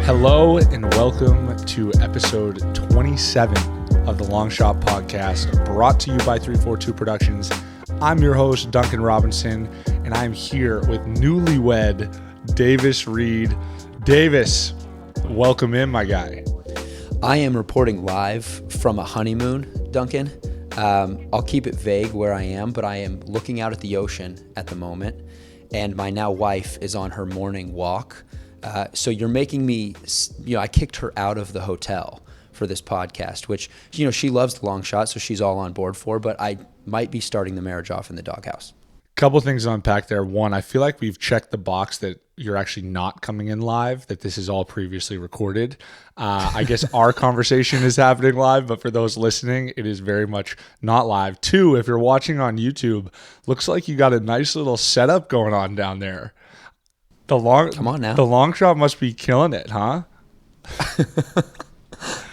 Hello and welcome to episode 27 of the Long Shot Podcast, brought to you by 342 Productions. I'm your host, Duncan Robinson, and I'm here with newlywed Davis Reed. Davis, welcome in, my guy. I am reporting live from a honeymoon, Duncan. I'll keep it vague where I am, but I am looking out at the ocean at the moment, and my now wife is on her morning walk. So you're making me, I kicked her out of the hotel for this podcast, which, she loves the long shot, so she's all on board for, but I might be starting the marriage off in the doghouse. Couple things to unpack there. One, I feel like we've checked the box that you're actually not coming in live, that this is all previously recorded. I guess our conversation is happening live, but for those listening, it is very much not live. Two, if you're watching on YouTube, looks like you got a nice little setup going on down there. Come on now. The long shot must be killing it, huh?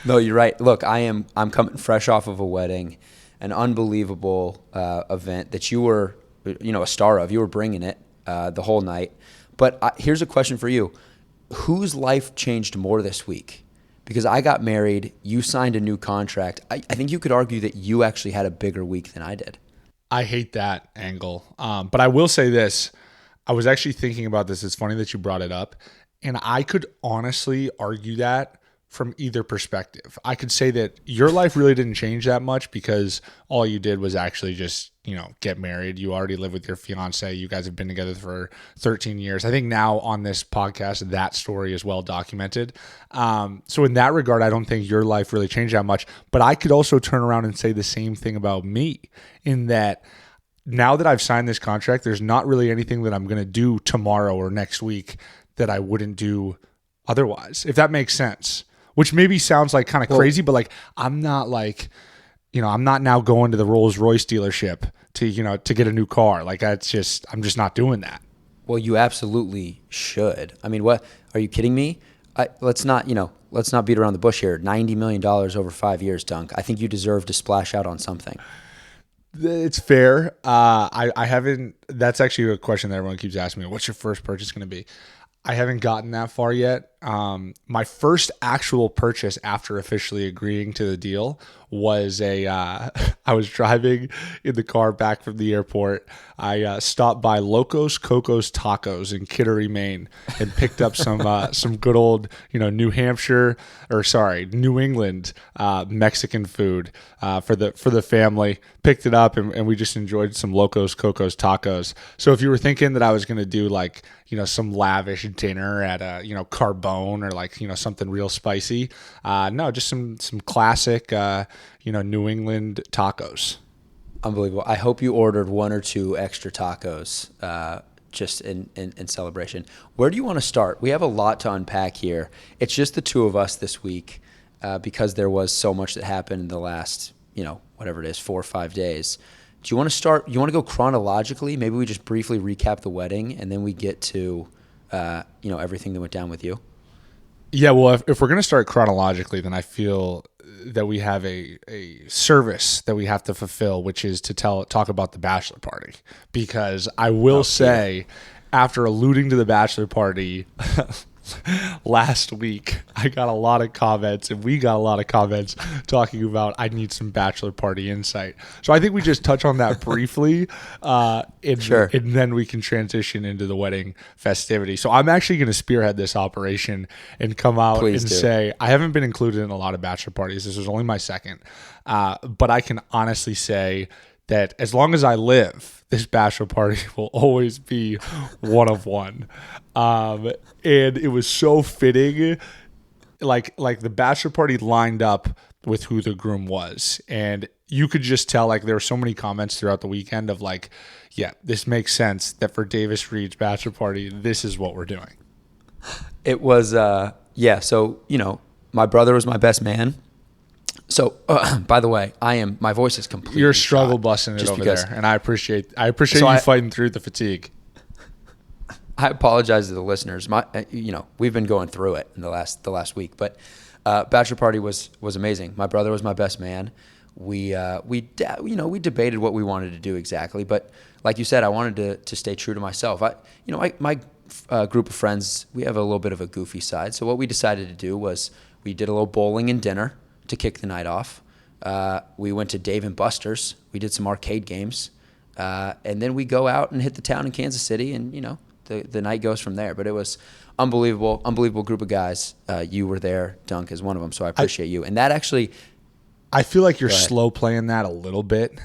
No, you're right. Look, I'm coming fresh off of a wedding, an unbelievable event that you were, a star of. You were bringing it the whole night. But here's a question for you. Whose life changed more this week? Because I got married, you signed a new contract. I think you could argue that you actually had a bigger week than I did. I hate that angle. But I will say this. I was actually thinking about this. It's funny that you brought it up. And I could honestly argue that from either perspective. I could say that your life really didn't change that much because all you did was actually just, get married. You already live with your fiance. You guys have been together for 13 years. I think now on this podcast, that story is well documented. So in that regard, I don't think your life really changed that much. But I could also turn around and say the same thing about me in that now that I've signed this contract, there's not really anything that I'm going to do tomorrow or next week that I wouldn't do otherwise, if that makes sense, which maybe sounds like kind of crazy, but I'm not I'm not now going to the Rolls Royce dealership to get a new car. I'm just not doing that. Well, you absolutely should. I mean, what, are you kidding me? Let's not beat around the bush here. $90 million over 5 years, Dunk. I think you deserve to splash out on something. It's fair. I haven't, that's actually a question that everyone keeps asking me. What's your first purchase going to be? I haven't gotten that far yet. My first actual purchase after officially agreeing to the deal was I was driving in the car back from the airport. I stopped by Locos Cocos Tacos in Kittery, Maine, and picked up some good old, New England Mexican food for the family. Picked it up and we just enjoyed some Locos Cocos Tacos. So if you were thinking that I was going to do some lavish dinner at a, Carbone or something real spicy, no, just some classic, New England tacos. Unbelievable. I hope you ordered one or two extra tacos just in celebration. Where do you want to start? We have a lot to unpack here. It's just the two of us this week because there was so much that happened in the last, whatever it is, 4 or 5 days. Do you want to start? You want to go chronologically? Maybe we just briefly recap the wedding and then we get to, everything that went down with you. Yeah, well, if we're going to start chronologically, then I feel that we have a service that we have to fulfill, which is to talk about the bachelor party. Because I will say, after alluding to the bachelor party last week, I got a lot of comments, and we got a lot of comments talking about I need some bachelor party insight. So I think we just touch on that briefly, Sure. And then we can transition into the wedding festivity. So I'm actually going to spearhead this operation and come out say I haven't been included in a lot of bachelor parties. This was only my second, but I can honestly say that as long as I live, this bachelor party will always be one of one. And it was so fitting, like the bachelor party lined up with who the groom was. And you could just tell, there were so many comments throughout the weekend of this makes sense that for Davis Reed's bachelor party, this is what we're doing. It was, so, my brother was my best man. So, by the way, my voice is completely You're struggle busting it over there, and I appreciate you fighting through the fatigue. I apologize to the listeners. We've been going through it in the last week, but bachelor party was amazing. My brother was my best man. We debated what we wanted to do exactly, but like you said, I wanted to stay true to myself. My group of friends, we have a little bit of a goofy side. So what we decided to do was we did a little bowling and dinner to kick the night off. We went to Dave & Buster's. We did some arcade games. And then we go out and hit the town in Kansas City, and, the night goes from there. But it was unbelievable group of guys. You were there, Dunk, as one of them, so I appreciate you. And that actually... I feel like you're slow playing that a little bit.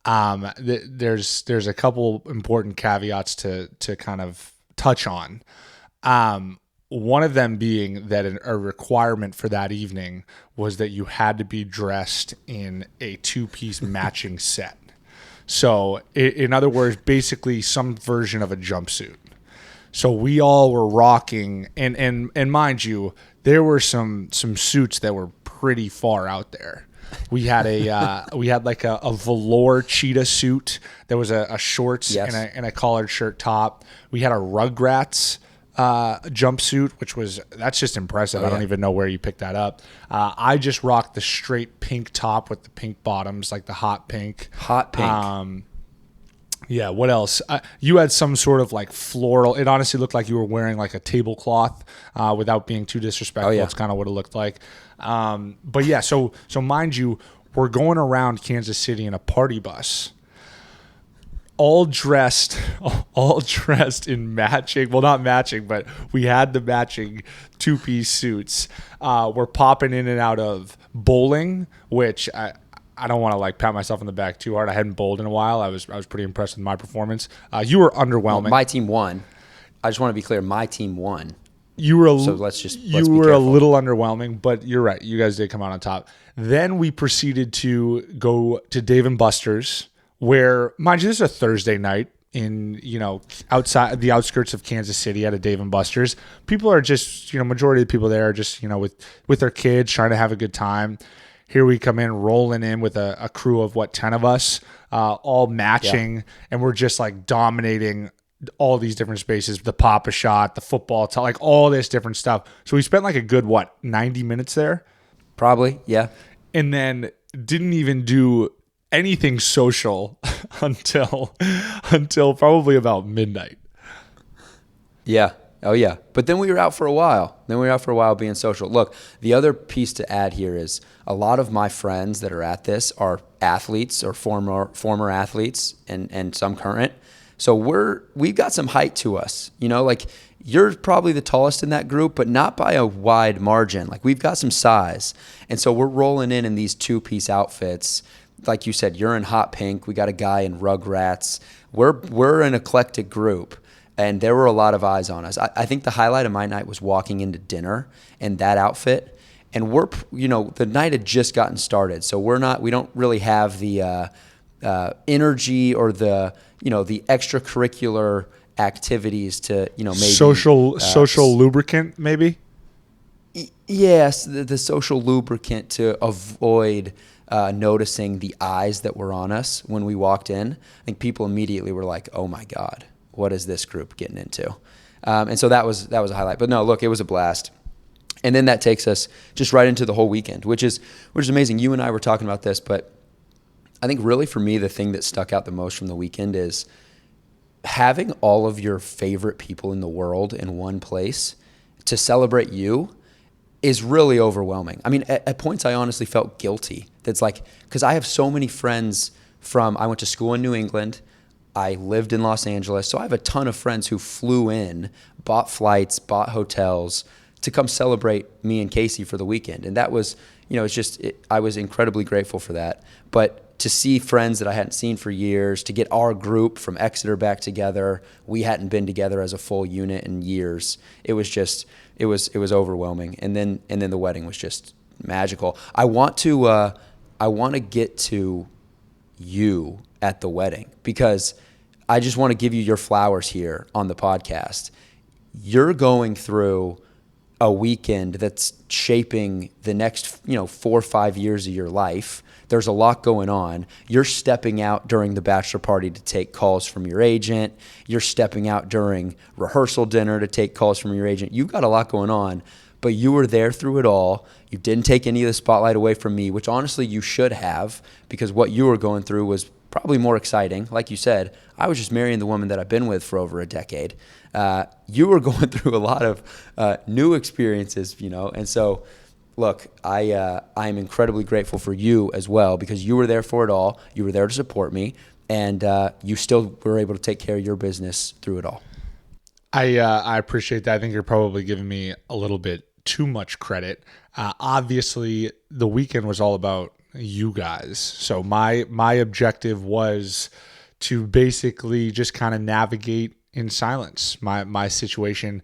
There's a couple important caveats to kind of touch on. One of them being that a requirement for that evening was that you had to be dressed in a 2-piece matching set. So in other words, basically some version of a jumpsuit. So we all were rocking, and mind you, there were some suits that were pretty far out there. We had like a velour cheetah suit. There was a shorts and a collared shirt top. We had a Rugrats jumpsuit, that's just impressive. I don't even know where you picked that up. I just rocked the straight pink top with the pink bottoms, like the hot pink. Yeah, what else? You had some sort of like floral. It honestly looked like you were wearing like a tablecloth without being too disrespectful. It's kind of what it looked like. But yeah, so mind you, we're going around Kansas City in a party bus, all dressed in matching, well, not matching, but we had the matching 2-piece suits. We're popping in and out of bowling, which I don't want to like pat myself on the back too hard. I hadn't bowled in a while. I was pretty impressed with my performance. You were underwhelming. My team won. I just want to be clear. My team won. You were let's be a careful. little underwhelming, but you're right. You guys did come out on top. Then we proceeded to go to Dave & Buster's, where, mind you, this is a Thursday night in, outside the outskirts of Kansas City at a Dave & Buster's. People are just, majority of the people there are just, with their kids trying to have a good time. Here we come in, rolling in with a crew of 10 of us, all matching, and we're just like dominating all these different spaces, the Pop-A-Shot, the football, like all this different stuff. So we spent like a good, 90 minutes there? Probably, yeah. And then didn't even do anything social until probably about midnight. Yeah. Oh, yeah. But then we were out for a while. Being social. Look, the other piece to add here is a lot of my friends that are at this are athletes or former athletes and some current. So we've got some height to us. Like you're probably the tallest in that group, but not by a wide margin. Like we've got some size. And so we're rolling in these 2-piece outfits. Like you said, you're in hot pink. We got a guy in Rugrats. We're an eclectic group. And there were a lot of eyes on us. I think the highlight of my night was walking into dinner in that outfit. And the night had just gotten started. So we don't really have the energy or the extracurricular activities to, maybe. Social lubricant, maybe? Yes, the social lubricant to avoid noticing the eyes that were on us when we walked in. I think people immediately were like, oh my God, what is this group getting into? And so that was a highlight. But no, look, it was a blast. And then that takes us just right into the whole weekend, which is amazing. You and I were talking about this, but I think really for me, the thing that stuck out the most from the weekend is having all of your favorite people in the world in one place to celebrate you is really overwhelming. I mean, at points I honestly felt guilty. That's like, because I have so many friends I went to school in New England, I lived in Los Angeles, so I have a ton of friends who flew in, bought flights, bought hotels to come celebrate me and Casey for the weekend. And that was, I was incredibly grateful for that. But to see friends that I hadn't seen for years, to get our group from Exeter back together, we hadn't been together as a full unit in years. It was overwhelming. And then the wedding was just magical. I want to get to you at the wedding because I just want to give you your flowers here on the podcast. You're going through a weekend that's shaping the next, 4 or 5 years of your life. There's a lot going on. You're stepping out during the bachelor party to take calls from your agent. You're stepping out during rehearsal dinner to take calls from your agent. You've got a lot going on, but you were there through it all. You didn't take any of the spotlight away from me, which honestly you should have, because what you were going through was probably more exciting. Like you said, I was just marrying the woman that I've been with for over a decade. You were going through a lot of new experiences, and so look, I'm incredibly grateful for you as well, because you were there for it all. You were there to support me, and you still were able to take care of your business through it all. I appreciate that. I think you're probably giving me a little bit too much credit. Obviously, the weekend was all about you guys. So my objective was to basically just kind of navigate in silence my situation.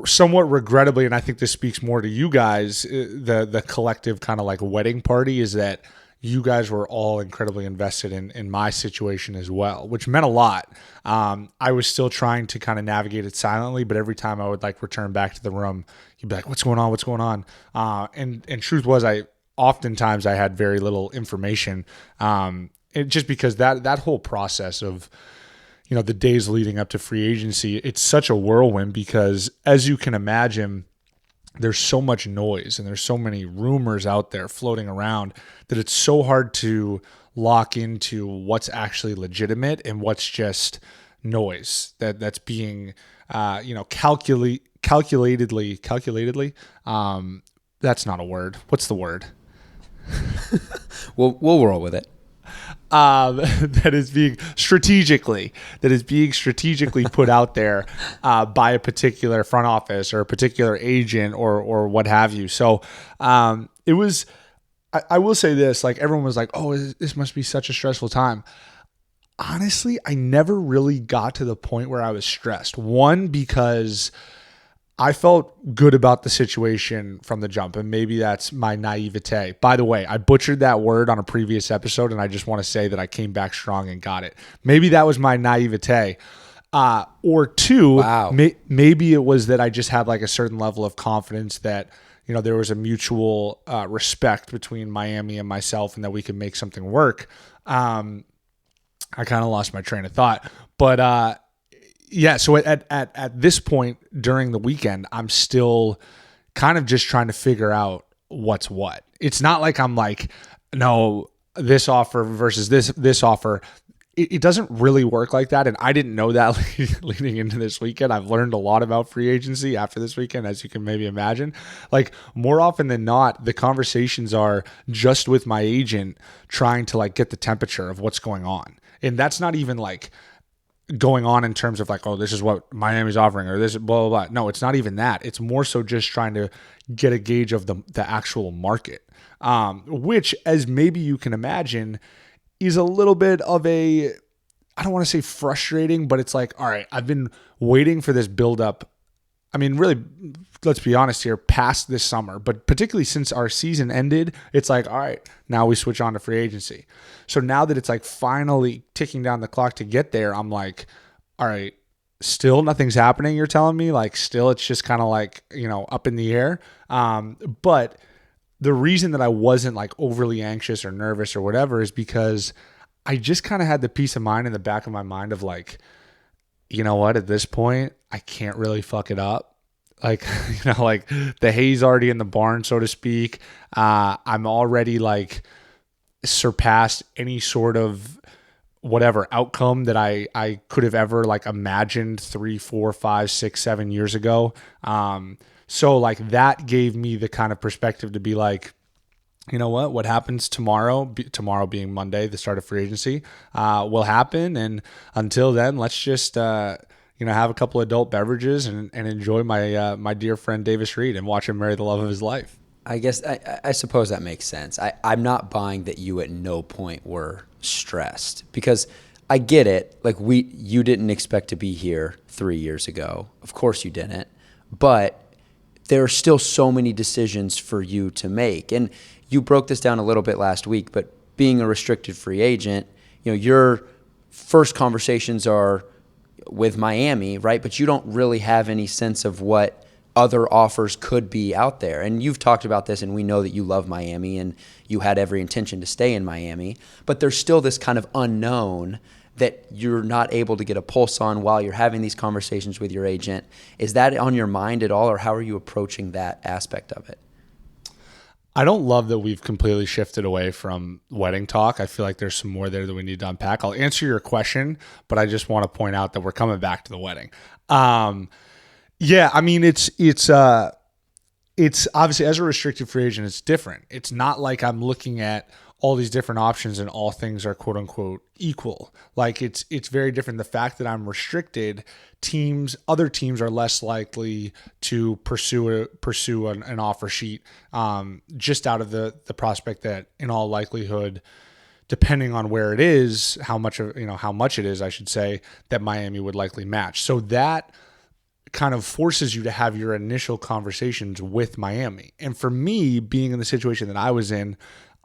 Somewhat regrettably, and I think this speaks more to you guys, the collective kind of like wedding party, is that you guys were all incredibly invested in my situation as well, which meant a lot. I was still trying to kind of navigate it silently, but every time I would like return back to the room, you'd be like, "What's going on? What's going on?" And truth was, oftentimes I had very little information, just because that whole process of the days leading up to free agency, it's such a whirlwind because, as you can imagine, there's so much noise and there's so many rumors out there floating around that it's so hard to lock into what's actually legitimate and what's just noise that's being, calculatedly. That's not a word. What's the word? We'll roll with it. That is being strategically put out there by a particular front office or a particular agent or what have you. So it was. I will say this: like, everyone was like, "Oh, this must be such a stressful time." Honestly, I never really got to the point where I was stressed. One, because I felt good about the situation from the jump, and maybe that's my naivete. By the way, I butchered that word on a previous episode, and I just want to say that I came back strong and got it. Maybe that was my naivete. Or two, wow. Maybe it was that I just had like a certain level of confidence that there was a mutual respect between Miami and myself, and that we could make something work. I kind of lost my train of thought, but yeah, so at this point during the weekend, I'm still kind of just trying to figure out what's what. It's not like I'm like, no, this offer versus this offer. It doesn't really work like that, and I didn't know that leading into this weekend. I've learned a lot about free agency after this weekend, as you can maybe imagine. Like, more often than not, the conversations are just with my agent trying to like get the temperature of what's going on, and that's not even like going on in terms of like, oh, this is what Miami's offering or this blah, blah, blah. No, it's not even that. It's more so just trying to get a gauge of the actual market, which, as maybe you can imagine, is a little bit of a, I don't want to say frustrating, but it's like, all right, I've been waiting for this buildup. I mean, really, let's be honest here, past this summer, but particularly since our season ended, it's like, all right, now we switch on to free agency. So now that it's like finally ticking down the clock to get there, I'm like, all right, still nothing's happening, you're telling me? Like, still it's just kind of like, up in the air. But the reason that I wasn't like overly anxious or nervous or whatever is because I just kind of had the peace of mind in the back of my mind of like, you know what, at this point, I can't really fuck it up. Like, like the hay's already in the barn, so to speak. I'm already like surpassed any sort of whatever outcome that I could have ever like imagined 3, 4, 5, 6, 7 years ago. So like that gave me the kind of perspective to be like, you know what happens tomorrow being Monday, the start of free agency, will happen. And until then, let's just, have a couple adult beverages and enjoy my dear friend Davis Reed and watch him marry the love of his life. I guess I suppose that makes sense. I'm not buying that you at no point were stressed, because I get it. Like, you didn't expect to be here 3 years ago. Of course you didn't. But there are still so many decisions for you to make. And you broke this down a little bit last week, but being a restricted free agent, your first conversations are with Miami, right? But you don't really have any sense of what other offers could be out there. And you've talked about this, and we know that you love Miami and you had every intention to stay in Miami, but there's still this kind of unknown that you're not able to get a pulse on while you're having these conversations with your agent. Is that on your mind at all, or how are you approaching that aspect of it? I don't love that we've completely shifted away from wedding talk. I feel like there's some more there that we need to unpack. I'll answer your question, but I just want to point out that we're coming back to the wedding. Yeah, I mean, it's obviously, as a restricted free agent, it's different. It's not like I'm looking at all these different options and all things are quote unquote equal. Like it's very different. The fact that I'm restricted, other teams are less likely to pursue an offer sheet, just out of the prospect that in all likelihood, depending on where it is, how much it is, I should say, that Miami would likely match. So that kind of forces you to have your initial conversations with Miami. And for me, being in the situation that I was in,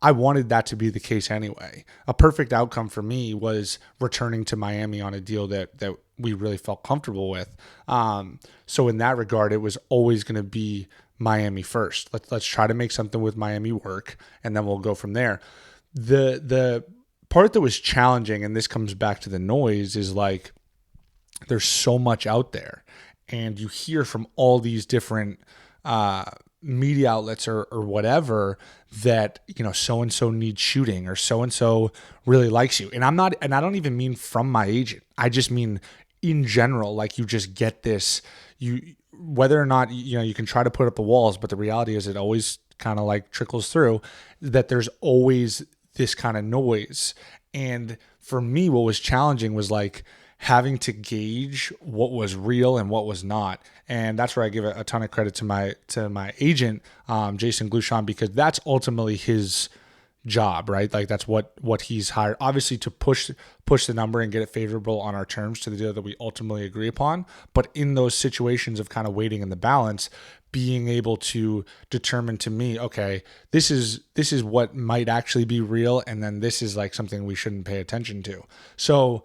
I wanted that to be the case anyway. A perfect outcome for me was returning to Miami on a deal that we really felt comfortable with. So in that regard, it was always going to be Miami first. Let's try to make something with Miami work, and then we'll go from there. The part that was challenging, and this comes back to the noise, is like there's so much out there, and you hear from all these different media outlets or whatever that, so-and-so needs shooting or so-and-so really likes you. And I don't even mean from my agent. I just mean in general, like you just get this, whether or not, you can try to put up the walls, but the reality is it always kind of like trickles through that there's always this kind of noise. And for me, what was challenging was like having to gauge what was real and what was not. And that's where I give a ton of credit to my agent, Jason Glushon, because that's ultimately his job, right? Like that's what he's hired, obviously, to push the number and get it favorable on our terms to the deal that we ultimately agree upon. But in those situations of kind of waiting in the balance, being able to determine to me, okay, this is what might actually be real, and then this is like something we shouldn't pay attention to. So,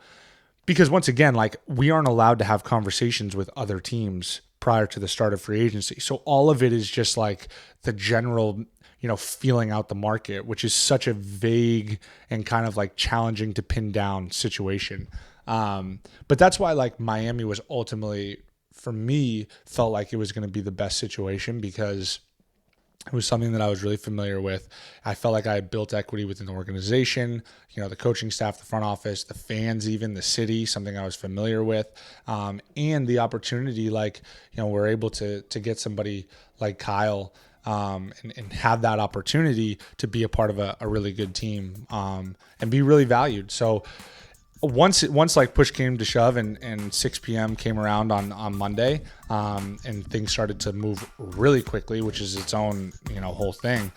because once again, like we aren't allowed to have conversations with other teams prior to the start of free agency. So all of it is just like the general, feeling out the market, which is such a vague and kind of like challenging to pin down situation. But that's why like Miami was ultimately, for me, felt like it was going to be the best situation because it was something that I was really familiar with. I felt like I had built equity within the organization, the coaching staff, the front office, the fans, even the city, something I was familiar with. And the opportunity, like, we're able to get somebody like Kyle and have that opportunity to be a part of a really good team and be really valued. So once like push came to shove and 6 p.m. came around on Monday, and things started to move really quickly, which is its own, whole thing.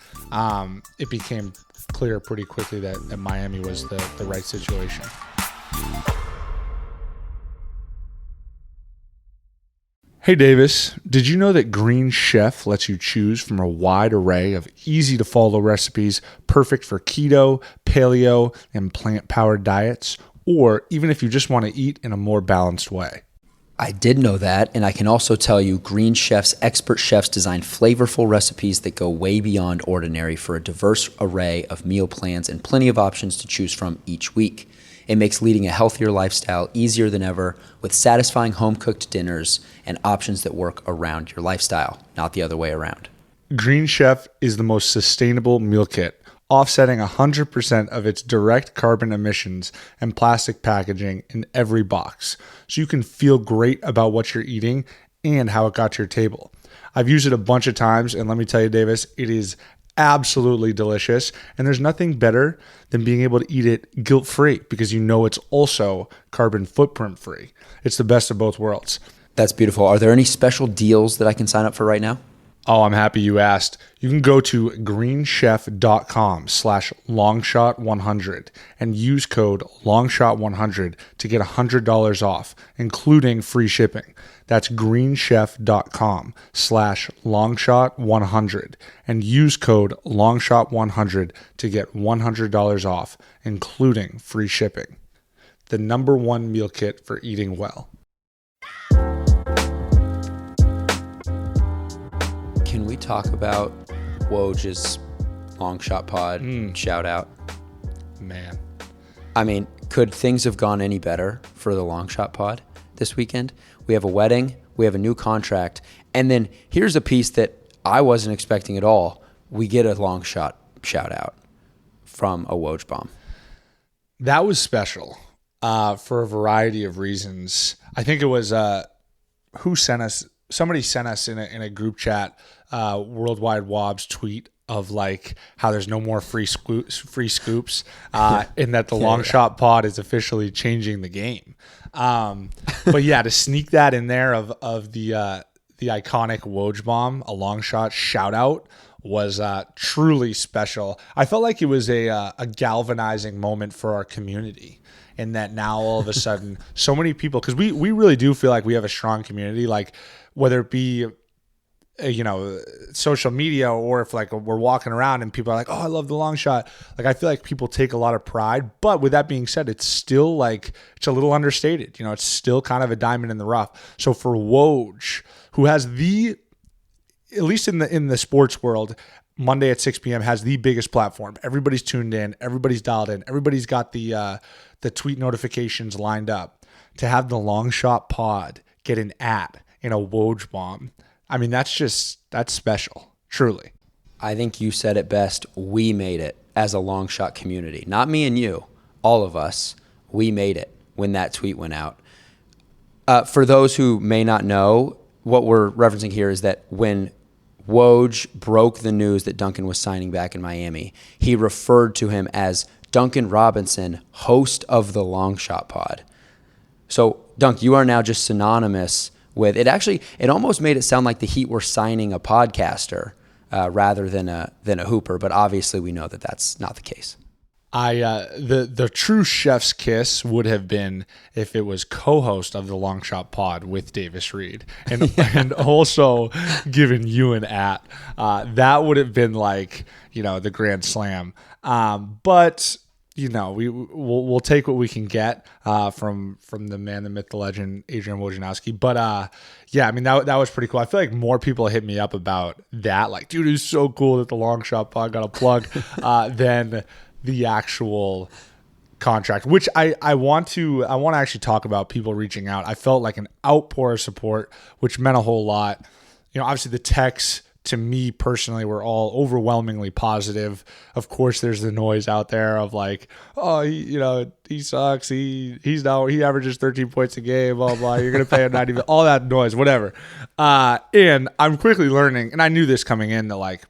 It became clear pretty quickly that Miami was the right situation. Hey Davis, did you know that Green Chef lets you choose from a wide array of easy to follow recipes perfect for keto, paleo, and plant-powered diets? Or even if you just want to eat in a more balanced way? I did know that, and I can also tell you Green Chef's expert chefs design flavorful recipes that go way beyond ordinary for a diverse array of meal plans and plenty of options to choose from each week. It makes leading a healthier lifestyle easier than ever with satisfying home-cooked dinners and options that work around your lifestyle, not the other way around. Green Chef is the most sustainable meal kit, offsetting 100% of its direct carbon emissions and plastic packaging in every box, so you can feel great about what you're eating and how it got to your table. I've used it a bunch of times, and let me tell you, Davis, it is absolutely delicious, and there's nothing better than being able to eat it guilt-free because it's also carbon footprint free. It's the best of both worlds. That's beautiful. Are there any special deals that I can sign up for right now? Oh, I'm happy you asked. You can go to greenchef.com/longshot100 and use code longshot100 to get $100 off, including free shipping. That's greenchef.com/longshot100 and use code longshot100 to get $100 off, including free shipping. The number one meal kit for eating well. Can we talk about Woj's Long Shot Pod shout out? Man. I mean, could things have gone any better for the Long Shot Pod this weekend? We have a wedding, we have a new contract, and then here's a piece that I wasn't expecting at all. we get a long shot shout out from a Woj bomb. That was special for a variety of reasons. I think it was who sent us. Somebody sent us in a group chat Worldwide Wob's tweet of like how there's no more free scoops and that the long shot pod is officially changing the game. But yeah, to sneak that in there of the iconic Woj bomb, a long shot shout out, was truly special. I felt like it was a galvanizing moment for our community, and that now all of a sudden so many people, because we really do feel like we have a strong community, like whether it be social media or if like we're walking around and people are like, oh, I love the long shot. Like I feel like people take a lot of pride, but with that being said, it's still like, it's a little understated. It's still kind of a diamond in the rough. So for Woj, who has at least in the sports world, Monday at 6 p.m. has the biggest platform. Everybody's tuned in. Everybody's dialed in. Everybody's got the tweet notifications lined up. To have the long shot pod get an at in a Woj bomb, I mean, that's special, truly. I think you said it best. We made it as a long shot community. Not me and you, all of us. We made it when that tweet went out. For those who may not know, what we're referencing here is that when Woj broke the news that Duncan was signing back in Miami, he referred to him as Duncan Robinson, host of the Long Shot Pod. So, Dunk, you are now just synonymous with it. Actually, it almost made it sound like the Heat were signing a podcaster rather than a hooper, but obviously we know that that's not the case. The true chef's kiss would have been if it was co-host of the Long Shot Pod with Davis Reed and also giving you an at. That would have been like, the grand slam. But we'll take what we can get from the man, the myth, the legend, Adrian Wojnarowski. But yeah, I mean that was pretty cool. I feel like more people hit me up about that, like, dude, it's so cool that the Long Shot Pod got a plug than the actual contract, which I want to actually talk about people reaching out. I felt like an outpour of support, which meant a whole lot. Obviously the texts to me personally were all overwhelmingly positive. Of course, there's the noise out there of like, oh, he sucks. He averages 13 points a game, blah, blah. You're going to pay him 90, all that noise, whatever. And I'm quickly learning, and I knew this coming in, that like,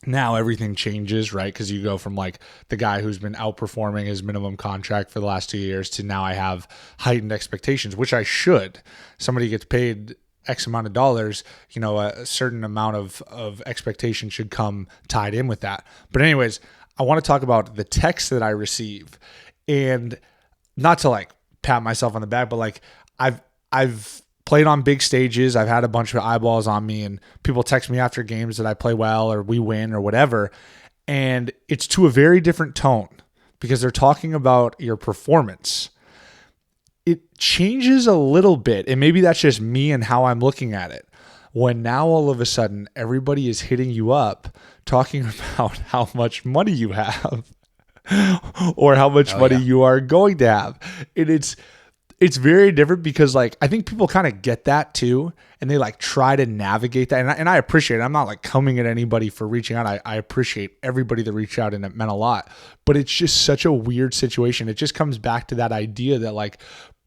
now everything changes, right? Because you go from like the guy who's been outperforming his minimum contract for the last 2 years to now I have heightened expectations, which I should. Somebody gets paid X amount of dollars, a certain amount of expectation should come tied in with that. But anyways, I want to talk about the text that I receive, and not to like pat myself on the back, but like I've played on big stages. I've had a bunch of eyeballs on me, and people text me after games that I play well or we win or whatever. And it's to a very different tone because they're talking about your performance. It changes a little bit, and maybe that's just me and how I'm looking at it. When now all of a sudden everybody is hitting you up talking about how much money you have or how much money you are going to have. And it's very different because like I think people kind of get that too, and they like try to navigate that. And I appreciate it. I'm not like coming at anybody for reaching out. I appreciate everybody that reached out, and it meant a lot. But it's just such a weird situation. It just comes back to that idea that like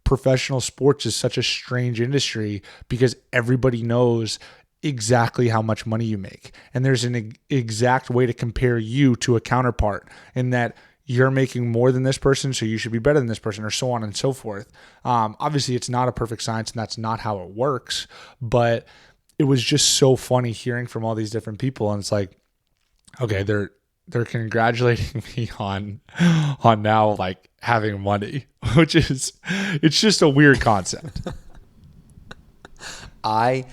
professional sports is such a strange industry because everybody knows exactly how much money you make. And there's an exact way to compare you to a counterpart, in that you're making more than this person, so you should be better than this person, or so on and so forth. Obviously, it's not a perfect science, and that's not how it works. But it was just so funny hearing from all these different people, and it's like, okay, they're congratulating me on now like having money, which is, it's just a weird concept. I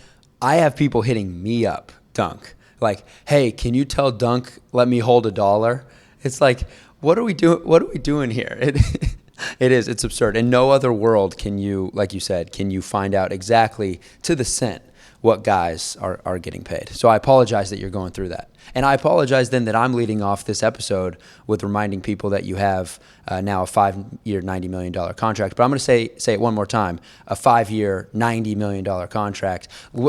have people hitting me up, Dunk, like, hey, can you tell Dunk let me hold $1? It's like, what are we doing here? It's absurd. In no other world can you, like you said, can you find out exactly to the cent what guys are getting paid. So I apologize that you're going through that. And I apologize then that I'm leading off this episode with reminding people that you have now a 5-year, $90 million contract. But I'm going to say it one more time, a 5-year, $90 million contract.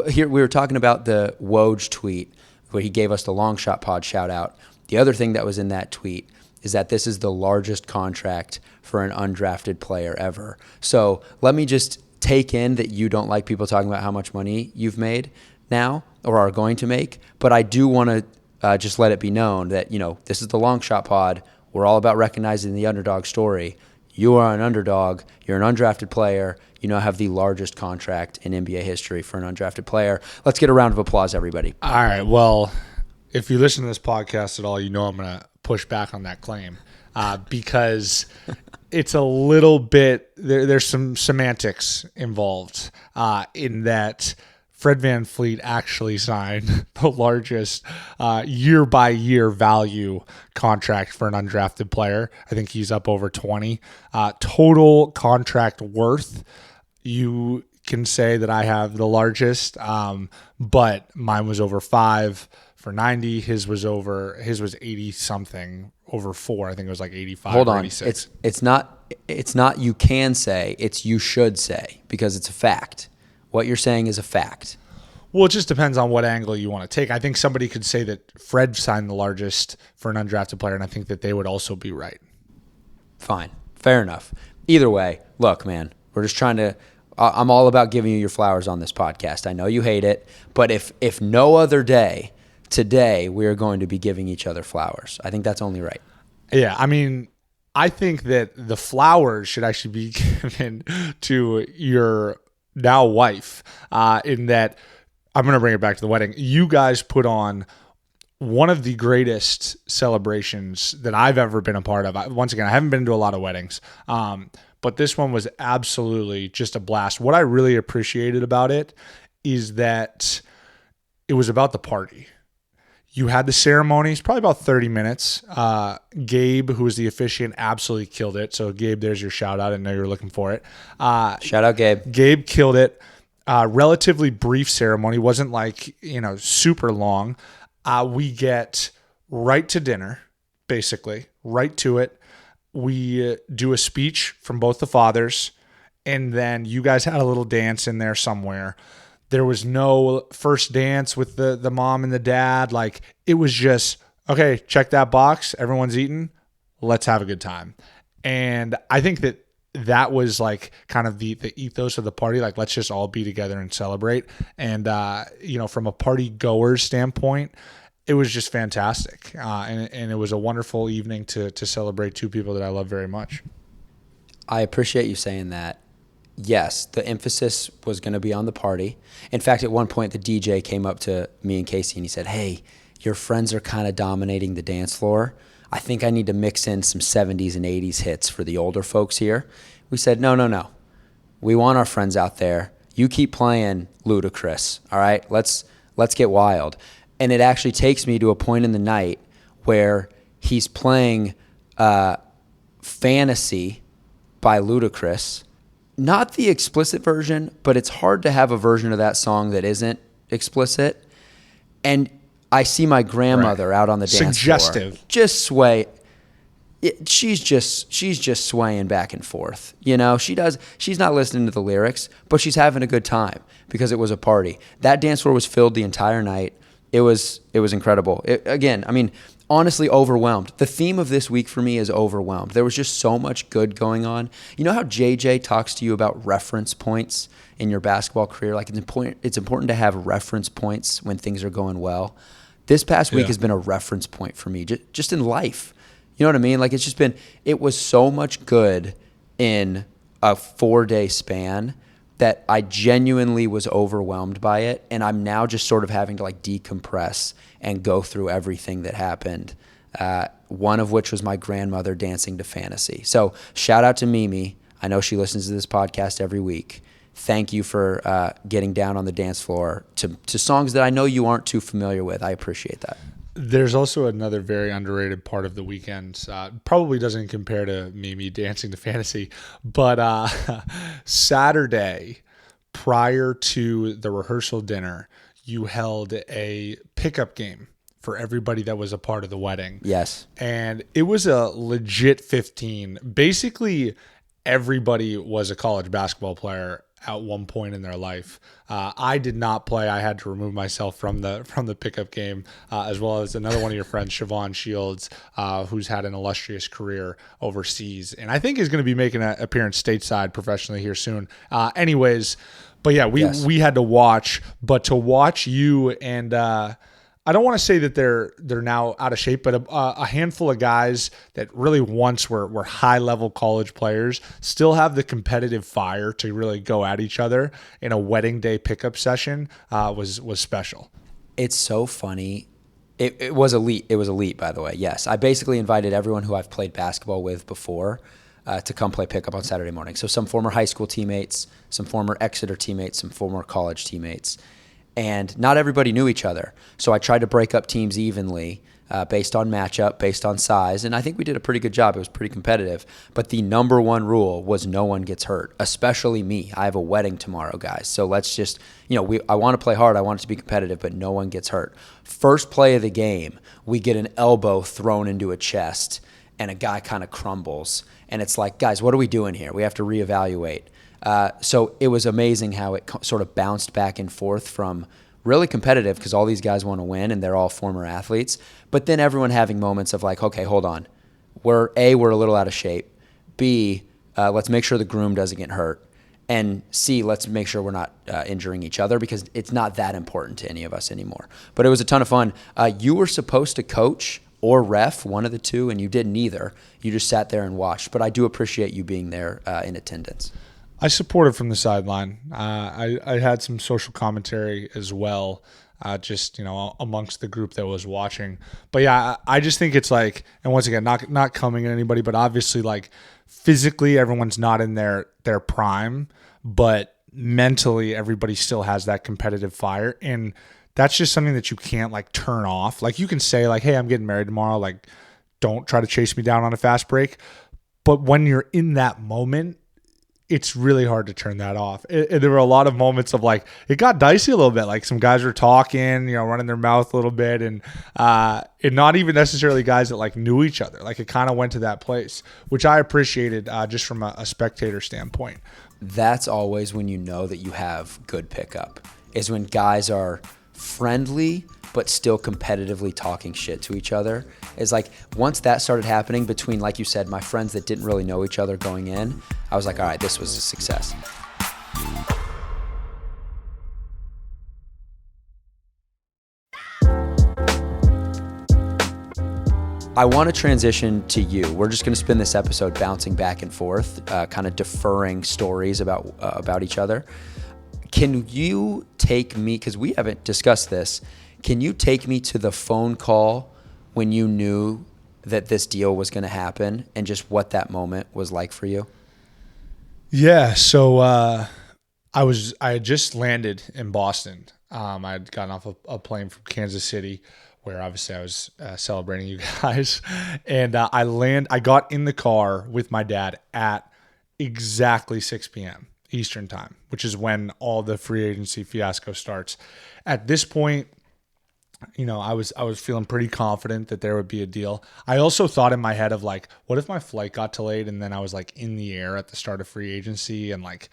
Here we were talking about the Woj tweet where he gave us the Long Shot Pod shout out. The other thing that was in that tweet is that this is the largest contract for an undrafted player ever. So let me just take in that you don't like people talking about how much money you've made now or are going to make, but I do want to just let it be known that, this is the Long Shot Pod. We're all about recognizing the underdog story. You are an underdog. You're an undrafted player. You now have the largest contract in NBA history for an undrafted player. Let's get a round of applause, everybody. All right. Well, if you listen to this podcast at all, I'm going to push back on that claim because it's a little bit, there's some semantics involved in that Fred VanVleet actually signed the largest year-by-year value contract for an undrafted player. I think he's up over 20. Total contract worth, you can say that I have the largest, but mine was over 5 for 90. His was 80 something over 4. I think it was like 85. Hold or on. 86. It's not you can say, it's you should say, because it's a fact. What you're saying is a fact. Well, it just depends on what angle you want to take. I think somebody could say that Fred signed the largest for an undrafted player, and I think that they would also be right. Fine. Fair enough. Either way, look, man, we're just trying to I'm all about giving you your flowers on this podcast. I know you hate it, but if no other day, today we are going to be giving each other flowers. I think that's only right. Yeah, I mean, I think that the flowers should actually be given to your now wife in that I'm going to bring it back to the wedding. You guys put on one of the greatest celebrations that I've ever been a part of. Once again, I haven't been to a lot of weddings, but this one was absolutely just a blast. What I really appreciated about it is that it was about the party. You had the ceremonies, probably about 30 minutes. Gabe, who was the officiant, absolutely killed it. So, Gabe, there's your shout out. I know you were looking for it. Shout out, Gabe. Gabe killed it. Relatively brief ceremony. Wasn't like, super long. We get right to dinner, basically, right to it. We do a speech from both the fathers, and then you guys had a little dance in there somewhere. There was no first dance with the mom and the dad. Like, it was just, okay, check that box. Everyone's eating. Let's have a good time. And I think that was like kind of the ethos of the party. Like, let's just all be together and celebrate. And, from a party goer standpoint, it was just fantastic. And it was a wonderful evening to celebrate two people that I love very much. I appreciate you saying that. Yes, the emphasis was going to be on the party. In fact, at one point, the DJ came up to me and Casey and he said, "Hey, your friends are kind of dominating the dance floor. I think I need to mix in some 70s and 80s hits for the older folks here." We said, no. We want our friends out there. You keep playing Ludacris, all right? Let's get wild. And it actually takes me to a point in the night where he's playing Fantasy by Ludacris. Not the explicit version, but it's hard to have a version of that song that isn't explicit. And I see my grandmother out on the dance floor. Just sway. She's just swaying back and forth. She's not listening to the lyrics, but she's having a good time because it was a party. That dance floor was filled the entire night. It was incredible. Honestly overwhelmed. The theme of this week for me is overwhelmed. There was just so much good going on. You know how JJ talks to you about reference points in your basketball career? Like, it's important to have reference points when things are going well. This past week has been a reference point for me, just in life. You know what I mean? Like, it was so much good in a 4-day span that I genuinely was overwhelmed by it. And I'm now just sort of having to decompress and go through everything that happened. One of which was my grandmother dancing to Fantasy. So shout out to Mimi. I know she listens to this podcast every week. Thank you for getting down on the dance floor to songs that I know you aren't too familiar with. I appreciate that. There's also another very underrated part of the weekend. Probably doesn't compare to Mimi dancing to Fantasy, but Saturday, prior to the rehearsal dinner, you held a pickup game for everybody that was a part of the wedding. Yes. And it was a legit 15. Basically, everybody was a college basketball player at one point in their life. I did not play. I had to remove myself from the pickup game, as well as another one of your friends, Siobhan Shields, who's had an illustrious career overseas, and I think is going to be making an appearance stateside professionally here soon. Anyways, but yeah, we had to watch, but to watch you and I don't want to say that they're now out of shape, but a handful of guys that really once were high level college players still have the competitive fire to really go at each other in a wedding day pickup session was special. It's so funny. It was elite. It was elite, by the way. Yes, I basically invited everyone who I've played basketball with before to come play pickup on Saturday morning. So some former high school teammates, some former Exeter teammates, some former college teammates. And not everybody knew each other. So I tried to break up teams evenly based on matchup, based on size. And I think we did a pretty good job. It was pretty competitive. But the number one rule was no one gets hurt, especially me. I have a wedding tomorrow, guys. So let's just, I want to play hard. I want it to be competitive, but no one gets hurt. First play of the game, we get an elbow thrown into a chest and a guy kind of crumbles. And it's like, guys, what are we doing here? We have to reevaluate. So it was amazing how it sort of bounced back and forth from really competitive because all these guys want to win and they're all former athletes. But then everyone having moments of like, okay, hold on. We're a little out of shape. B, let's make sure the groom doesn't get hurt. And C, let's make sure we're not injuring each other because it's not that important to any of us anymore. But it was a ton of fun. You were supposed to coach or ref, one of the two, and you did neither. You just sat there and watched. But I do appreciate you being there in attendance. I supported from the sideline. I had some social commentary as well, just amongst the group that was watching. But yeah, I just think it's like, and once again, not coming at anybody, but obviously like physically everyone's not in their prime, but mentally everybody still has that competitive fire, and that's just something that you can't like turn off. Like you can say like, hey, I'm getting married tomorrow. Like, don't try to chase me down on a fast break. But when you're in that moment, it's really hard to turn that off. There were a lot of moments of like, it got dicey a little bit. Like some guys were talking, running their mouth a little bit, and not even necessarily guys that like knew each other. Like it kind of went to that place, which I appreciated just from a spectator standpoint. That's always when you know that you have good pickup, is when guys are friendly but still competitively talking shit to each other. Is like once that started happening between, like you said, my friends that didn't really know each other going in, I was like, all right, this was a success. I want to transition to you. We're just going to spend this episode bouncing back and forth, kind of deferring stories about each other. Can you take me, because we haven't discussed this, can you take me to the phone call when you knew that this deal was going to happen and just what that moment was like for you? Yeah. So I had just landed in Boston. I had gotten off a plane from Kansas City, where obviously I was celebrating you guys. And I got in the car with my dad at exactly 6 p.m. Eastern time, which is when all the free agency fiasco starts. At this point, I was feeling pretty confident that there would be a deal. I also thought in my head of like, what if my flight got delayed and then I was like in the air at the start of free agency and like,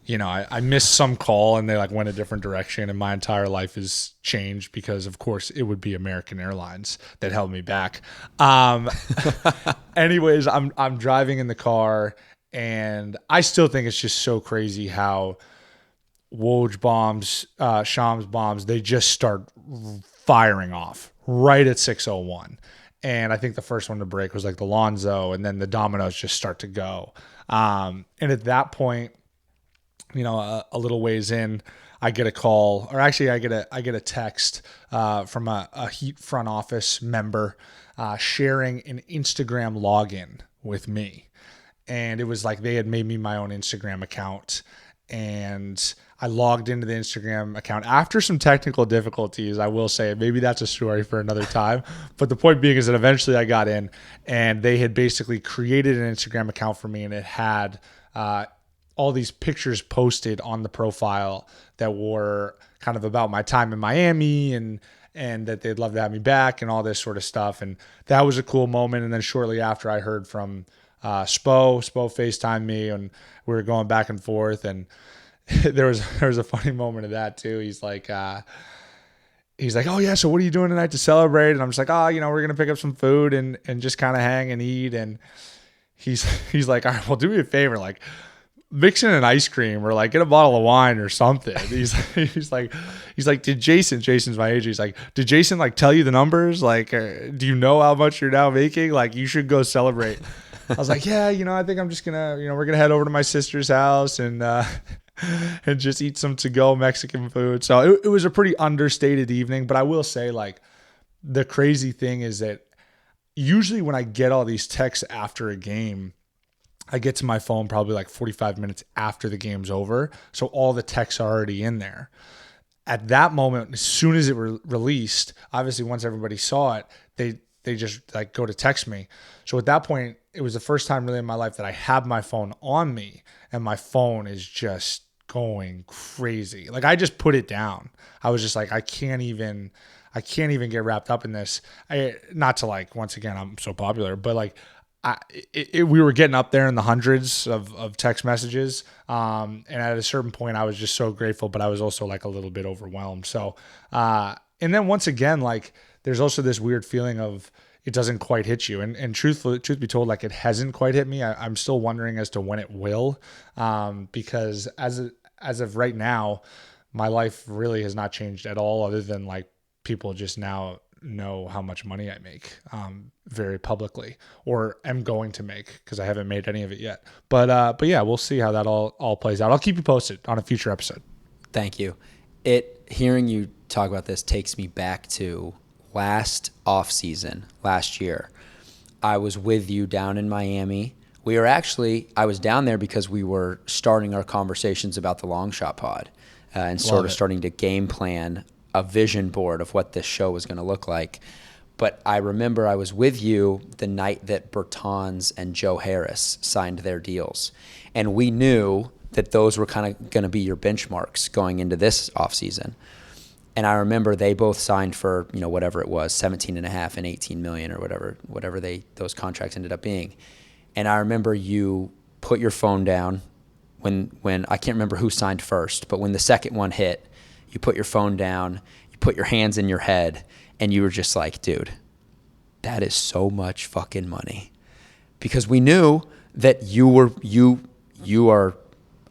I missed some call and they like went a different direction and my entire life is changed because of course it would be American Airlines that held me back. Anyways, I'm driving in the car and I still think it's just so crazy how Woj bombs, Shams bombs, they just start firing off right at 6:01. And I think the first one to break was like the Lonzo, and then the dominoes just start to go. And at that point, a little ways in, I get a call, or actually I get a text from a Heat front office member sharing an Instagram login with me. And it was like they had made me my own Instagram account. And I logged into the Instagram account after some technical difficulties. I will say maybe that's a story for another time. But the point being is that eventually I got in and they had basically created an Instagram account for me, and it had all these pictures posted on the profile that were kind of about my time in Miami and that they'd love to have me back and all this sort of stuff. And that was a cool moment. And then shortly after I heard from Spo FaceTimed me and we were going back and forth, and there was a funny moment of that too. He's like, oh yeah, so what are you doing tonight to celebrate? And I'm just like, oh, we're gonna pick up some food and just kind of hang and eat. And he's like, all right, well, do me a favor, like mix in an ice cream or like get a bottle of wine or something. He's like, Jason's my age. He's like, did Jason like tell you the numbers? Like, do you know how much you're now making? Like, you should go celebrate. I was like, yeah, I think I'm just gonna, we're gonna head over to my sister's house and and just eat some to-go Mexican food. So it was a pretty understated evening. But I will say, like, the crazy thing is that usually when I get all these texts after a game, I get to my phone probably like 45 minutes after the game's over. So all the texts are already in there. At that moment, as soon as it released, obviously once everybody saw it, they just like go to text me. So at that point, it was the first time really in my life that I had my phone on me and my phone is just going crazy. Like I just put it down. I was just like, I can't even get wrapped up in this. Not to like, once again, I'm so popular, but like we were getting up there in the hundreds of text messages. And at a certain point I was just so grateful, but I was also like a little bit overwhelmed. So, and then once again, like there's also this weird feeling of it doesn't quite hit you. And truth be told, like it hasn't quite hit me. I'm still wondering as to when it will. Because as of right now, my life really has not changed at all other than like people just now know how much money I make very publicly or am going to make because I haven't made any of it yet. But yeah, we'll see how that all plays out. I'll keep you posted on a future episode. Thank you. Hearing you talk about this takes me back to last off season, last year. I was with you down in Miami. I was down there because we were starting our conversations about the Long Shot Pod and sort of starting to game plan a vision board of what this show was going to look like. But I remember I was with you the night that Bertans and Joe Harris signed their deals. And we knew that those were kind of going to be your benchmarks going into this offseason. And I remember they both signed for, whatever it was, 17 and a half and 18 million or whatever those contracts ended up being. And I remember you put your phone down when I can't remember who signed first, but when the second one hit, you put your phone down, you put your hands in your head, and you were just like, dude, that is so much fucking money. Because we knew that you are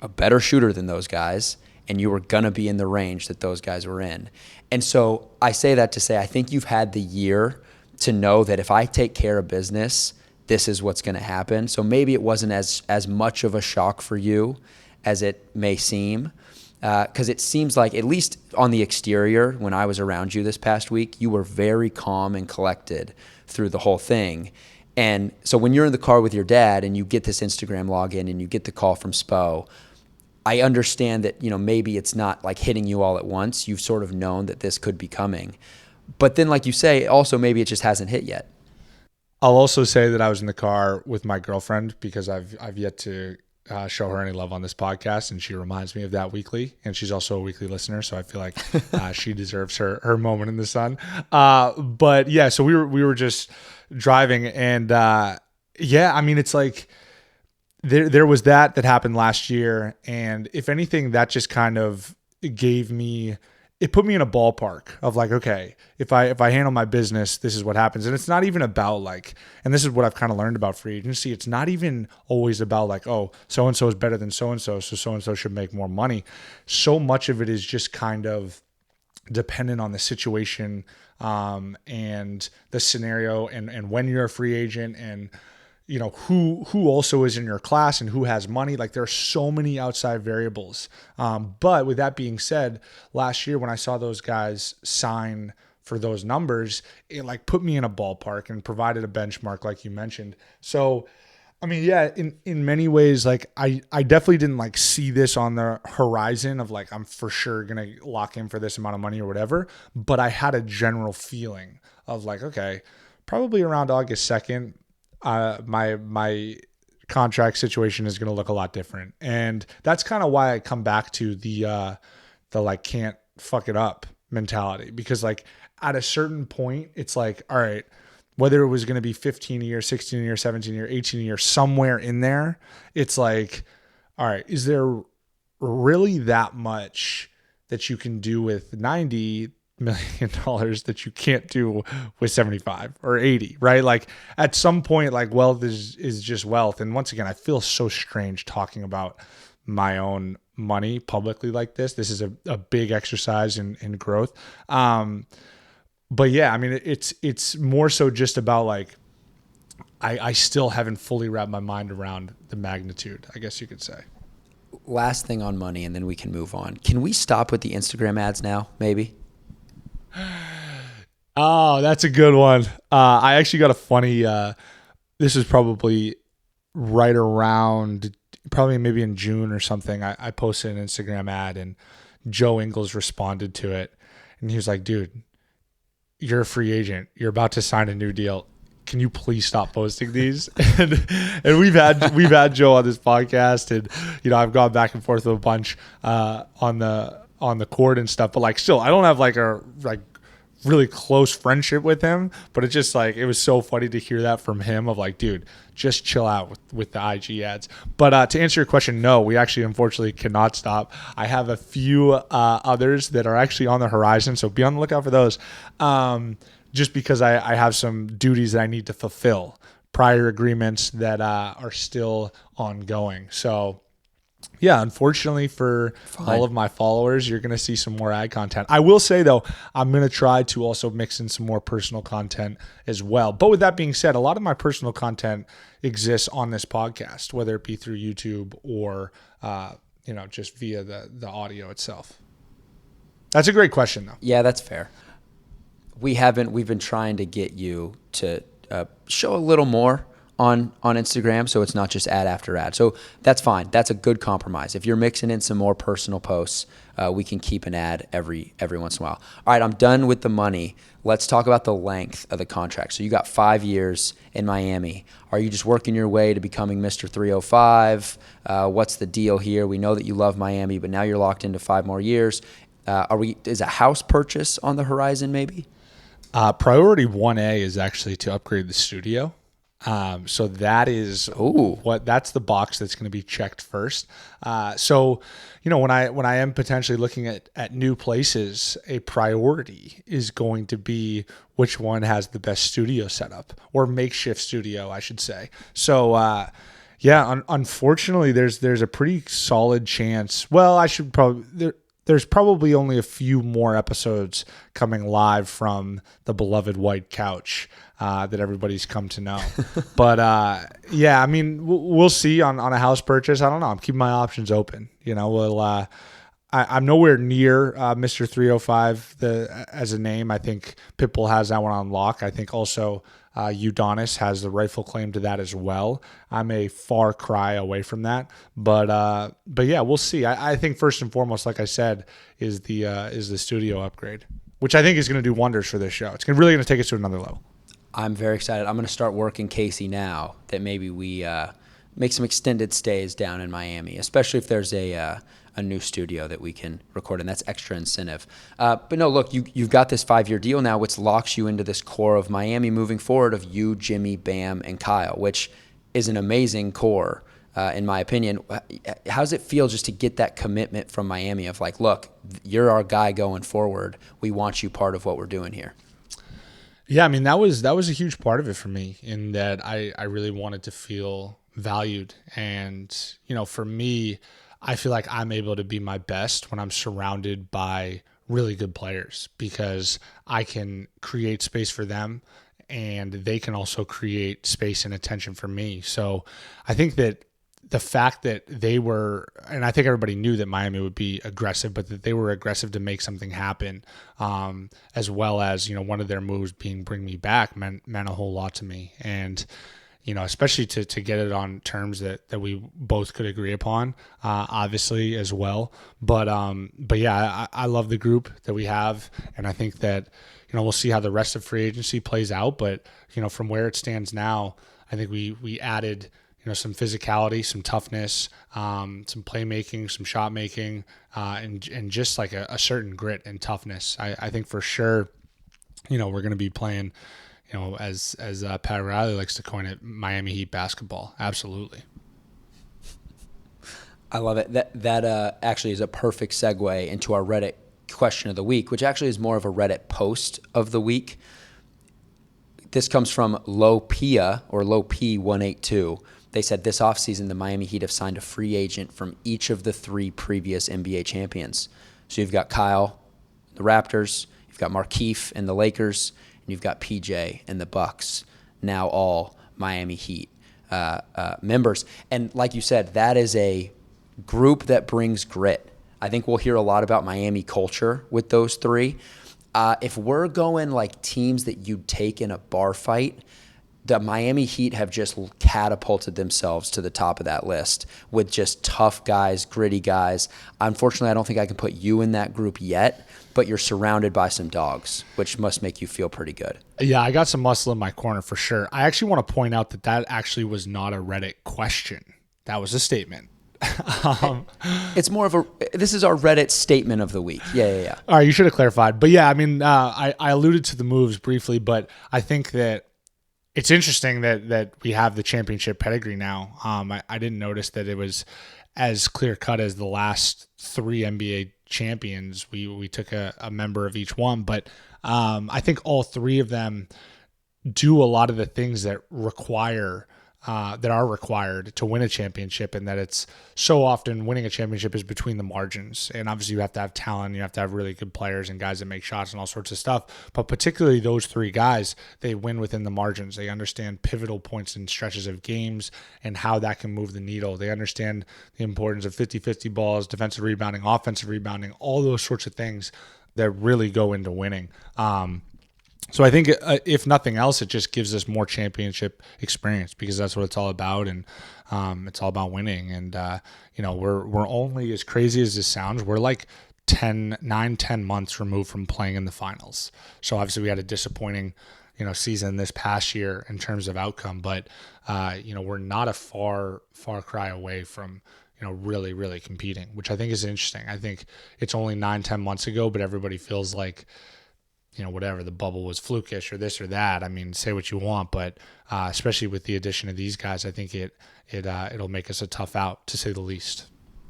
a better shooter than those guys, and you were going to be in the range that those guys were in. And so I say that to say I think you've had the year to know that if I take care of business, this is what's going to happen. So maybe it wasn't as much of a shock for you as it may seem. Because it seems like, at least on the exterior, when I was around you this past week, you were very calm and collected through the whole thing. And so when you're in the car with your dad and you get this Instagram login and you get the call from Spo, I understand that, maybe it's not like hitting you all at once. You've sort of known that this could be coming. But then, like you say, also maybe it just hasn't hit yet. I'll also say that I was in the car with my girlfriend because I've yet to show her any love on this podcast, and she reminds me of that weekly, and she's also a weekly listener, so I feel like she deserves her moment in the sun. But yeah, so we were just driving, and yeah, I mean, it's like there was that happened last year, and if anything, that just kind of it put me in a ballpark of like, okay, if I handle my business, this is what happens. And it's not even about like, and this is what I've kind of learned about free agency. It's not even always about like, oh, so-and-so is better than so-and-so, so so-and-so should make more money. So much of it is just kind of dependent on the situation and the scenario and when you're a free agent and who also is in your class and who has money. Like there are so many outside variables. But with that being said, last year when I saw those guys sign for those numbers, it like put me in a ballpark and provided a benchmark, like you mentioned. So, I mean, yeah, in many ways, like I definitely didn't like see this on the horizon of like, I'm for sure going to lock in for this amount of money or whatever. But I had a general feeling of like, okay, probably around August 2nd, my contract situation is going to look a lot different. And that's kind of why I come back to the like, can't fuck it up mentality, because like at a certain point, it's like, all right, whether it was going to be 15 a year, 16 a year, 17 a year, 18 a year, somewhere in there, it's like, all right, is there really that much that you can do with $90 million that you can't do with 75 or 80, right? Like at some point, like wealth is just wealth. And once again, I feel so strange talking about my own money publicly like this. This is a big exercise in growth. But yeah, I mean, it's more so just about like, I still haven't fully wrapped my mind around the magnitude, I guess you could say. Last thing on money, and then we can move on. Can we stop with the Instagram ads now, maybe? Oh, that's a good one. I actually got a funny, this is probably right around, probably maybe in June or something. I posted an Instagram ad and Joe Ingles responded to it. And he was like, dude, you're a free agent. You're about to sign a new deal. Can you please stop posting these? And we've had Joe on this podcast, and I've gone back and forth with a bunch on the court and stuff. But like, still, I don't have like a really close friendship with him. But it's just like, it was so funny to hear that from him of like, dude, just chill out with the IG ads. But to answer your question, no, we actually unfortunately cannot stop. I have a few others that are actually on the horizon, so be on the lookout for those. Just because I have some duties that I need to fulfill, prior agreements that are still ongoing. So yeah, unfortunately for all of my followers, you're going to see some more ad content. I will say though, I'm going to try to also mix in some more personal content as well. But with that being said, a lot of my personal content exists on this podcast, whether it be through YouTube or, just via the audio itself. That's a great question though. Yeah, that's fair. We've been trying to get you to show a little more on Instagram, so it's not just ad after ad. So that's fine. That's a good compromise. If you're mixing in some more personal posts, we can keep an ad every once in a while. All right, I'm done with the money. Let's talk about the length of the contract. So you got 5 years in Miami. Are you just working your way to becoming Mr. 305? What's the deal here? We know that you love Miami, but now you're locked into 5 more years. Is a house purchase on the horizon maybe? Priority 1A is actually to upgrade the studio. So that is that's the box that's going to be checked first. So, when I am potentially looking at new places, a priority is going to be which one has the best studio setup, or makeshift studio, I should say. So, unfortunately there's a pretty solid chance. Well, there's probably only a few more episodes coming live from the beloved white couch that everybody's come to know. But I mean, we'll see on a house purchase. I don't know. I'm keeping my options open. I'm nowhere near Mr. 305 as a name. I think Pitbull has that one on lock. I think also Udonis has the rightful claim to that as well. I'm a far cry away from that, but yeah, we'll see. I think first and foremost, like I said, is the studio upgrade, which I think is going to do wonders for this show. It's really going to take us to another level. I'm very excited. I'm going to start working Casey now that maybe we make some extended stays down in Miami, especially if there's a new studio that we can record, and that's extra incentive. But no, look, you've got this 5-year deal now, which locks you into this core of Miami moving forward of you, Jimmy, Bam, and Kyle, which is an amazing core, in my opinion. How does it feel just to get that commitment from Miami of like, look, you're our guy going forward. We want you part of what we're doing here. Yeah, I mean, that was a huge part of it for me, in that I really wanted to feel valued. And, for me, I feel like I'm able to be my best when I'm surrounded by really good players, because I can create space for them and they can also create space and attention for me. So I think that the fact that they were, and I think everybody knew that Miami would be aggressive, but that they were aggressive to make something happen, as well as, one of their moves being bring me back meant a whole lot to me. And, especially to get it on terms that we both could agree upon, obviously as well. But yeah, I love the group that we have. And I think that, we'll see how the rest of free agency plays out. But, from where it stands now, I think we added, some physicality, some toughness, some playmaking, some shot making, and just like a certain grit and toughness. I think for sure, we're going to be playing, as Pat Riley likes to coin it, Miami Heat basketball. Absolutely. I love it. That actually is a perfect segue into our Reddit question of the week, which actually is more of a Reddit post of the week. This comes from Lopia or Lop182. They said this offseason, the Miami Heat have signed a free agent from each of the 3 previous NBA champions. So you've got Kyle, the Raptors, you've got Markieff and the Lakers, and you've got PJ and the Bucks, now all Miami Heat members. And like you said, that is a group that brings grit. I think we'll hear a lot about Miami culture with those 3. If we're going like teams that you'd take in a bar fight, the Miami Heat have just catapulted themselves to the top of that list with just tough guys, gritty guys. Unfortunately, I don't think I can put you in that group yet, but you're surrounded by some dogs, which must make you feel pretty good. Yeah, I got some muscle in my corner for sure. I actually want to point out that actually was not a Reddit question. That was a statement. It's more of this is our Reddit statement of the week. Yeah. All right, you should have clarified. But yeah, I mean, I alluded to the moves briefly, but I think that it's interesting that we have the championship pedigree now. I didn't notice that it was as clear cut as the last 3 NBA champions. We took a member of each one, but I think all 3 of them do a lot of the things that are required to win a championship, and that it's so often winning a championship is between the margins. And obviously you have to have talent, you have to have really good players and guys that make shots and all sorts of stuff. But particularly those 3 guys, they win within the margins. They understand pivotal points and stretches of games and how that can move the needle. They understand the importance of 50-50 balls, defensive rebounding, offensive rebounding, all those sorts of things that really go into winning. So I think if nothing else, it just gives us more championship experience because that's what it's all about, and it's all about winning. And we're only, as crazy as this sounds, we're like 10 months removed from playing in the finals. So obviously we had a disappointing season this past year in terms of outcome, but we're not a far cry away from really, really competing, which I think is interesting. I think it's only 9-10 months ago, but everybody feels like whatever, the bubble was flukish or this or that. I mean, say what you want, but especially with the addition of these guys, I think it'll make us a tough out, to say the least.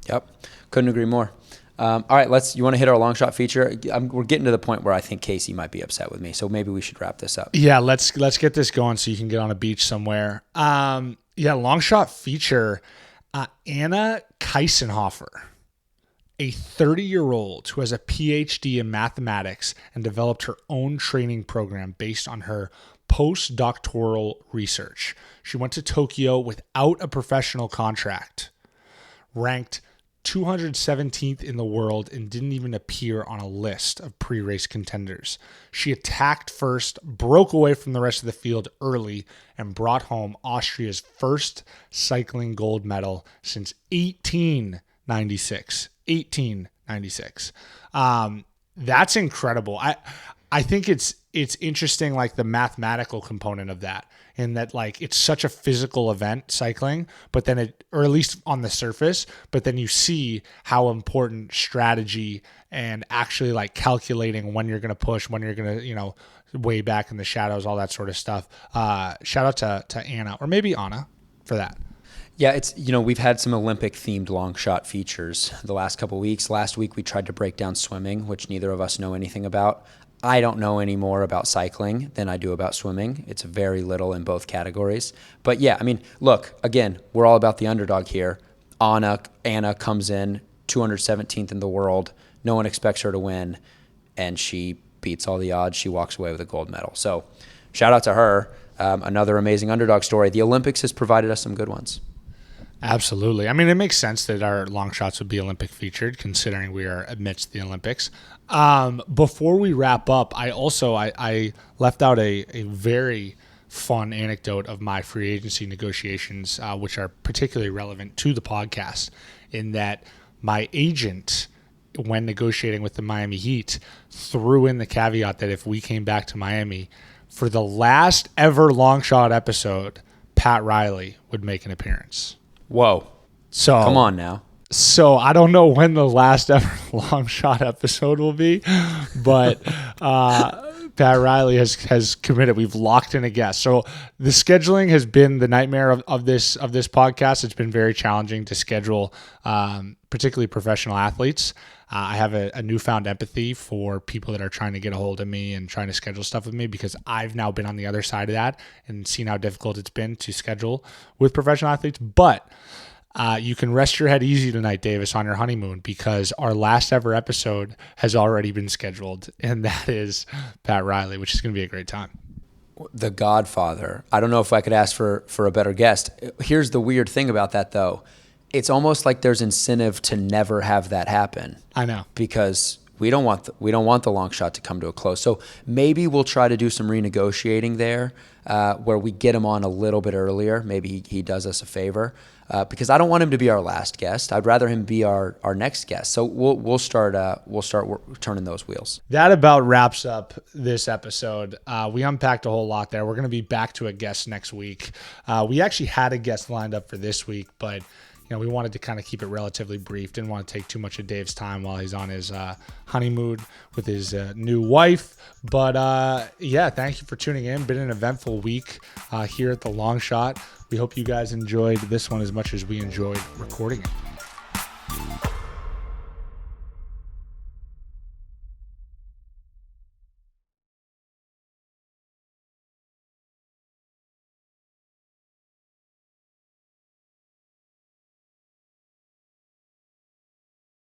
Yep, couldn't agree more. All right, you want to hit our long shot feature? We're getting to the point where I think Casey might be upset with me, so maybe we should wrap this up. Yeah, let's get this going so you can get on a beach somewhere. Long shot feature, Anna Keisenhofer, a 30-year-old who has a PhD in mathematics and developed her own training program based on her postdoctoral research. She went to Tokyo without a professional contract, ranked 217th in the world, and didn't even appear on a list of pre-race contenders. She attacked first, broke away from the rest of the field early, and brought home Austria's first cycling gold medal since 1896. That's incredible. I think it's interesting, like the mathematical component of that, in that like it's such a physical event, cycling, but then or at least on the surface, but then you see how important strategy and actually like calculating when you're going to push, when you're going to, way back in the shadows, all that sort of stuff. Shout out to Anna, or maybe Anna, for that. Yeah, it's, we've had some Olympic-themed long shot features the last couple of weeks. Last week, we tried to break down swimming, which neither of us know anything about. I don't know any more about cycling than I do about swimming. It's very little in both categories. But yeah, I mean, look, again, we're all about the underdog here. Anna comes in 217th in the world. No one expects her to win, and she beats all the odds. She walks away with a gold medal. So shout out to her. Another amazing underdog story. The Olympics has provided us some good ones. Absolutely. I mean, it makes sense that our long shots would be Olympic featured, considering we are amidst the Olympics. Before we wrap up, I left out a very fun anecdote of my free agency negotiations, which are particularly relevant to the podcast, in that my agent, when negotiating with the Miami Heat, threw in the caveat that if we came back to Miami for the last ever long shot episode, Pat Riley would make an appearance. Whoa. So come on now. So I don't know when the last ever long shot episode will be, but Pat Riley has committed. We've locked in a guest. So the scheduling has been the nightmare of this podcast. It's been very challenging to schedule, particularly professional athletes. I have a newfound empathy for people that are trying to get a hold of me and trying to schedule stuff with me, because I've now been on the other side of that and seen how difficult it's been to schedule with professional athletes. But you can rest your head easy tonight, Davis, on your honeymoon, because our last ever episode has already been scheduled, and that is Pat Riley, which is going to be a great time. The Godfather. I don't know if I could ask for a better guest. Here's the weird thing about that, though. It's almost like there's incentive to never have that happen. I know. Because we don't want the long shot to come to a close. So maybe we'll try to do some renegotiating there, where we get him on a little bit earlier. Maybe he does us a favor, because I don't want him to be our last guest. I'd rather him be our next guest. So we'll start turning those wheels. That about wraps up this episode. We unpacked a whole lot there. We're going to be back to a guest next week. We actually had a guest lined up for this week, but we wanted to kind of keep it relatively brief. Didn't want to take too much of Dave's time while he's on his honeymoon with his new wife. But thank you for tuning in. Been an eventful week here at The Long Shot. We hope you guys enjoyed this one as much as we enjoyed recording it.